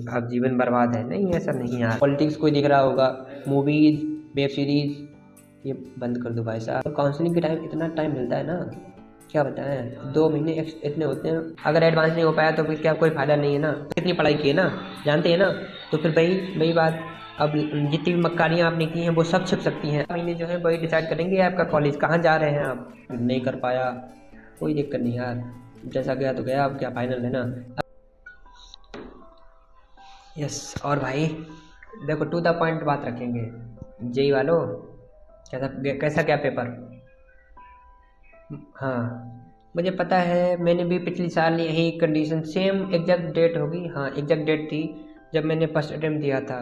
अब जीवन बर्बाद है। नहीं, ऐसा नहीं यार। पॉलिटिक्स कोई दिख रहा होगा, मूवीज़, वेब सीरीज़, ये बंद कर दो भाई साहब। तो काउंसलिंग के टाइम इतना टाइम मिलता है ना, क्या बताएं, 2 महीने इतने होते हैं। अगर एडवांस नहीं हो पाया तो फिर क्या कोई फ़ायदा नहीं है ना। कितनी पढ़ाई की है ना, जानते हैं ना। तो फिर वही वही बात, अब जितनी भी मक्कारियाँ आपने की हैं वो सब छिप सकती हैं। महीने जो है वही डिसाइड करेंगे आपका कॉलेज कहाँ जा रहे हैं आप। नहीं कर पाया, कोई दिक्कत नहीं यार, जैसा गया तो गया, अब क्या फाइनल है ना। यस। और भाई देखो, टू द पॉइंट बात रखेंगे। जेई वालों, कैसा कैसा क्या पेपर। हाँ, मुझे पता है, मैंने भी पिछले साल यही कंडीशन, सेम एग्जैक्ट डेट होगी, हाँ एग्जैक्ट डेट थी जब मैंने फर्स्ट अटेम्प्ट दिया था।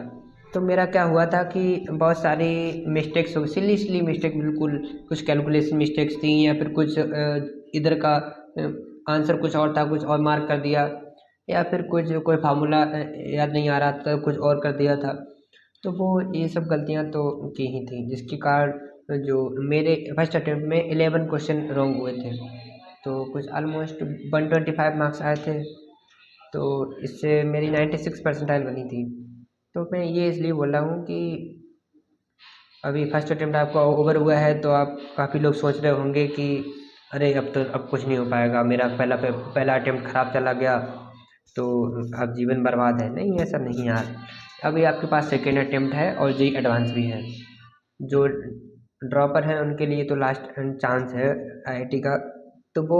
तो मेरा क्या हुआ था कि बहुत सारी मिस्टेक्स हो, सिली सिली मिस्टेक बिल्कुल। कुछ कैलकुलेशन मिस्टेक्स थी, या फिर कुछ इधर का आंसर कुछ और था, कुछ और मार्क कर दिया, या फिर कुछ कोई फार्मूला याद नहीं आ रहा था, कुछ और कर दिया था। तो वो ये सब गलतियाँ तो की ही थी, जिसके कारण जो मेरे फर्स्ट अटेम्प्ट में 11 क्वेश्चन रॉन्ग हुए थे। तो कुछ ऑलमोस्ट 125 मार्क्स आए थे। तो इससे मेरी 96 परसेंटाइल बनी थी। तो मैं ये इसलिए बोल रहा हूँ कि अभी फर्स्ट अटेम्प्ट आपका ओवर हुआ है, तो आप काफ़ी लोग सोच रहे होंगे कि अरे अब तो अब कुछ नहीं हो पाएगा, मेरा पहला अटेम्प्ट ख़राब चला गया, तो अब जीवन बर्बाद है। नहीं, ऐसा नहीं यार। अभी आपके पास सेकेंड अटेम्प्ट है और जेई एडवांस भी है। जो ड्रॉपर हैं उनके लिए तो लास्ट चांस है आईआईटी का। तो वो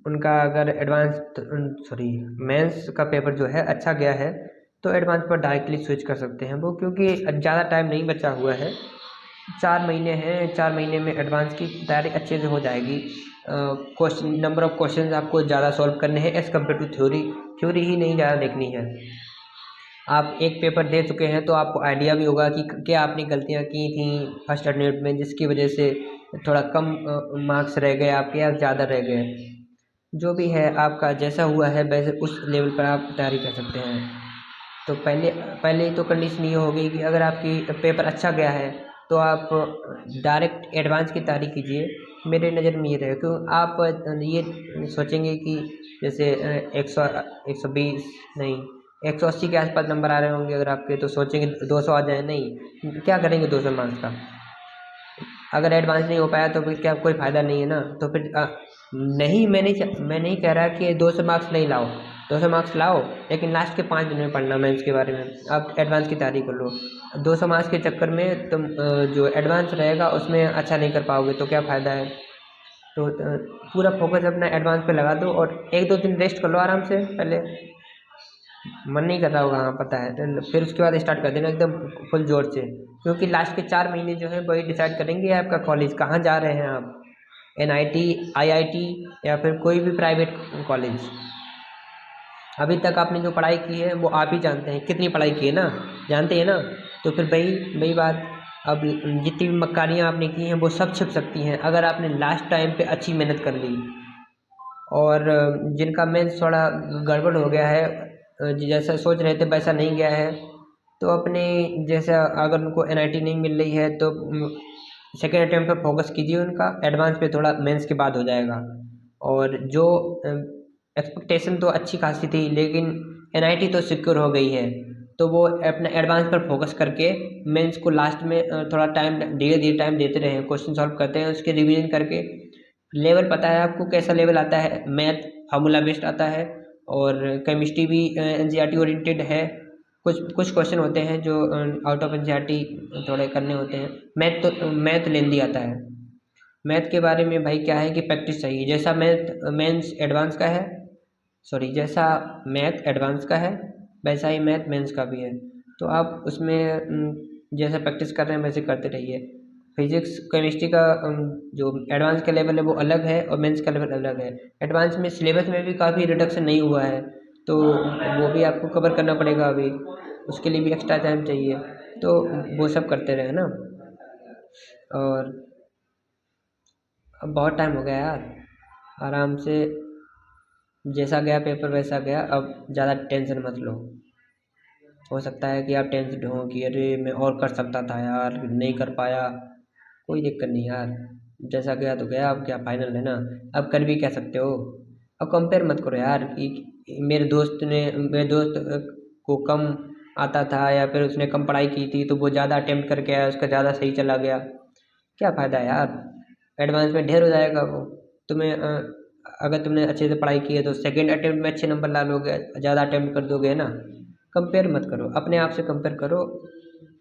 उनका अगर एडवांस, सॉरी, मेंस का पेपर जो है अच्छा गया है, तो एडवांस पर डायरेक्टली स्विच कर सकते हैं वो, क्योंकि ज़्यादा टाइम नहीं बचा हुआ है। 4 महीने हैं, 4 महीने में एडवांस की तैयारी अच्छे से हो जाएगी। क्वेश्चन, नंबर ऑफ़ क्वेश्चन आपको ज़्यादा सॉल्व करने हैं as compare to theory. Theory ही नहीं ज़्यादा देखनी है। आप एक पेपर दे चुके हैं तो आपको आइडिया भी होगा कि क्या आपने गलतियां की थी फर्स्ट अटेम्प्ट में, जिसकी वजह से थोड़ा कम मार्क्स रह गए आपके, या ज़्यादा रह गए। जो भी है, आपका जैसा हुआ है वैसे उस लेवल पर आप तैयारी कर सकते हैं। तो पहले पहले तो कंडीशन ये हो गई कि अगर आपकी पेपर अच्छा गया है तो आप डायरेक्ट एडवांस की तैयारी कीजिए। मेरे नज़र में ये रहे, क्यों आप ये सोचेंगे कि जैसे 120 नहीं, 180 के आसपास नंबर आ रहे होंगे अगर आपके, तो सोचेंगे 200 आ जाए। नहीं, क्या करेंगे 200 मार्क्स का। अगर एडवांस नहीं हो पाया तो फिर क्या कोई फ़ायदा नहीं है ना। तो फिर नहीं, मैं नहीं कह रहा कि 200 मार्क्स नहीं लाओ, 200 मार्क्स लाओ, लेकिन लास्ट के 5 दिन में पढ़ना मेंस के बारे में। आप एडवांस की तैयारी कर लो। 200 मार्क्स के चक्कर में तुम जो एडवांस रहेगा उसमें अच्छा नहीं कर पाओगे, तो क्या फ़ायदा है। तो पूरा फोकस अपना एडवांस पे लगा दो, और 1-2 दिन रेस्ट कर लो आराम से पहले। मन नहीं कर रहा होगा, हाँ पता है, तो फिर उसके बाद स्टार्ट कर देना एकदम फुल जोर से, क्योंकि लास्ट के 4 महीने जो है वही डिसाइड करेंगे आपका कॉलेज कहाँ जा रहे हैं आप। एनआईटी, आईआईटी, या फिर कोई भी प्राइवेट कॉलेज। अभी तक आपने जो पढ़ाई की है वो आप ही जानते हैं, कितनी पढ़ाई की है ना, जानते हैं ना। तो फिर वही वही बात, अब जितनी भी मक्कारियाँ आपने की हैं वो सब छिप सकती हैं अगर आपने लास्ट टाइम पे अच्छी मेहनत कर ली। और जिनका मेंस थोड़ा गड़बड़ हो गया है, जैसा सोच रहे थे वैसा नहीं गया है, तो अपने जैसा अगर उनको एनआईटी नहीं मिल रही है तो सेकेंड अटेम्प्ट पर फोकस कीजिए उनका, एडवांस पे थोड़ा मेंस के बाद हो जाएगा। और जो एक्सपेक्टेशन तो अच्छी खासी थी, लेकिन एनआईटी तो सिक्योर हो गई है, तो वो अपना एडवांस पर फोकस करके मेंस को लास्ट में थोड़ा टाइम, धीरे धीरे टाइम देते रहे, क्वेश्चन सॉल्व करते हैं, उसके रिवीजन करके। लेवल पता है आपको कैसा लेवल आता है, मैथ फार्मूला बेस्ड आता है, और केमिस्ट्री भी एनसीईआरटी ओरिएंटेड है। कुछ कुछ क्वेश्चन होते हैं जो आउट ऑफ एनसीईआरटी थोड़े करने होते हैं। मैथ लेंदी आता है। मैथ के बारे में भाई क्या है कि प्रैक्टिस चाहिए, जैसा मैथ मेंस एडवांस का है, सॉरी, जैसा मैथ एडवांस का है वैसा ही मैथ मेंस का भी है। तो आप उसमें जैसा प्रैक्टिस कर रहे हैं वैसे करते रहिए। फिजिक्स केमिस्ट्री का जो एडवांस का लेवल है वो अलग है, और मेंस का लेवल अलग है। एडवांस में सिलेबस में भी काफ़ी रिडक्शन नहीं हुआ है, तो वो भी आपको कवर करना पड़ेगा अभी, उसके लिए भी एक्स्ट्रा टाइम चाहिए। तो वो सब करते रहे ना। और अब बहुत टाइम हो गया यार, आराम से, जैसा गया पेपर वैसा गया, अब ज़्यादा टेंशन मत लो। हो सकता है कि आप टेंस्ड हो कि अरे मैं और कर सकता था यार, नहीं कर पाया। कोई दिक्कत नहीं यार, जैसा गया तो गया, अब क्या फाइनल है ना। अब कर भी कह सकते हो। अब कंपेयर मत करो यार कि मेरे दोस्त को कम आता था या फिर उसने कम पढ़ाई की थी तो वो ज़्यादा अटेम्प्ट करके आया, उसका ज़्यादा सही चला गया, क्या फ़ायदा यार। एडवांस में ढेर हो जाएगा वो। तुम्हें अगर तुमने अच्छे से पढ़ाई की है तो सेकंड अटेम्प्ट में अच्छे नंबर ला लोगे, ज़्यादा अटेम्प्ट कर दोगे, है ना। कंपेयर मत करो, अपने आप से कंपेयर करो।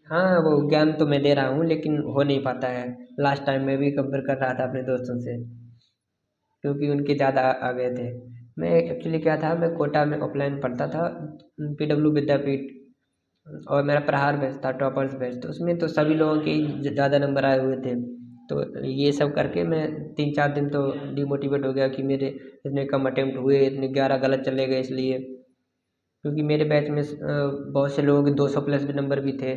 हाँ, वो ज्ञान तो मैं दे रहा हूँ लेकिन हो नहीं पाता है। लास्ट टाइम मैं भी कंपेयर कर रहा था अपने दोस्तों से, क्योंकि उनके ज़्यादा आ गए थे। मैं एक्चुअली क्या था, मैं कोटा में ऑफलाइन पढ़ता था, PW विद्यापीठ, और मेरा प्रहार बैच था, टॉपर्स बैच, तो उसमें तो सभी लोगों के ज़्यादा नंबर आए हुए थे। तो ये सब करके मैं 3-4 दिन तो डिमोटिवेट हो गया कि मेरे इतने कम अटेम्प्ट हुए, इतने 11 गलत चले गए, इसलिए क्योंकि मेरे बैच में बहुत से लोगों के 200 प्लस भी नंबर भी थे।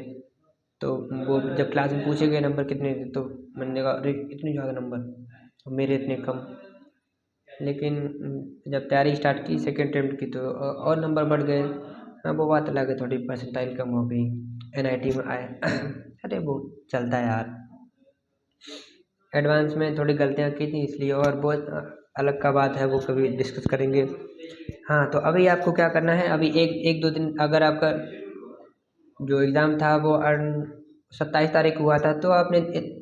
तो वो जब क्लास में पूछे गए नंबर कितने थे तो मैंने कहा अरे इतने ज़्यादा नंबर, और मेरे इतने कम। लेकिन जब तैयारी स्टार्ट की सेकेंड अटेम्प्ट की तो और नंबर बढ़ गए। हाँ, वो बात अलग है, थोड़ी परसेंटाइल कम हो गई, NIT में आए। अरे वो चलता है यार, एडवांस में थोड़ी गलतियाँ की थी इसलिए, और बहुत अलग का बात है, वो कभी डिस्कस करेंगे। हाँ, तो अभी आपको क्या करना है, अभी एक दो दिन, अगर आपका जो एग्ज़ाम था वो 27 तारीख हुआ था तो आपने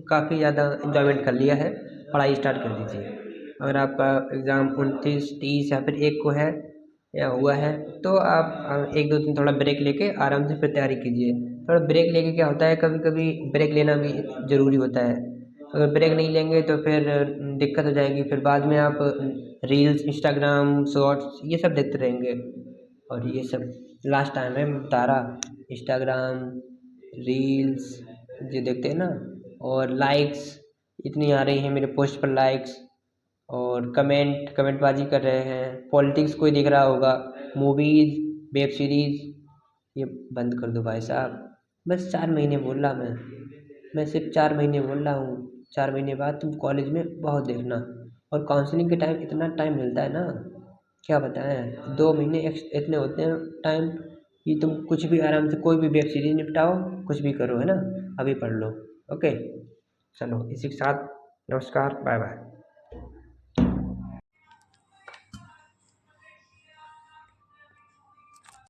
काफ़ी ज़्यादा इंजॉयमेंट कर लिया है, पढ़ाई स्टार्ट कर दीजिए। अगर आपका एग्ज़ाम 29, 30 या फिर 1 को है या हुआ है तो आप 1-2 दिन थोड़ा ब्रेक लेके आराम से फिर तैयारी कीजिए। थोड़ा ब्रेक लेके क्या होता है, कभी कभी ब्रेक लेना भी ज़रूरी होता है। अगर ब्रेक नहीं लेंगे तो फिर दिक्कत हो जाएगी, फिर बाद में आप रील्स, इंस्टाग्राम शॉर्ट्स ये सब देखते रहेंगे, और ये सब लास्ट टाइम है, मैं बता रहा, इंस्टाग्राम रील्स ये देखते हैं ना, और लाइक्स इतनी आ रही हैं मेरे पोस्ट पर, लाइक्स, और कमेंटबाजी कर रहे हैं, पॉलिटिक्स कोई दिख रहा होगा, मूवीज़, वेब सीरीज़, ये बंद कर दो भाई साहब। बस 4 महीने बोल रहा मैं सिर्फ 4 महीने बोल रहा हूँ। 4 महीने बाद तुम कॉलेज में बहुत देखना, और काउंसलिंग के टाइम इतना टाइम मिलता है ना, क्या बताएं, 2 महीने इतने होते हैं टाइम कि तुम कुछ भी आराम से कोई भी वेब सीरीज निपटाओ, कुछ भी करो, है ना। अभी पढ़ लो। ओके, चलो इसी के साथ नमस्कार, बाय बाय।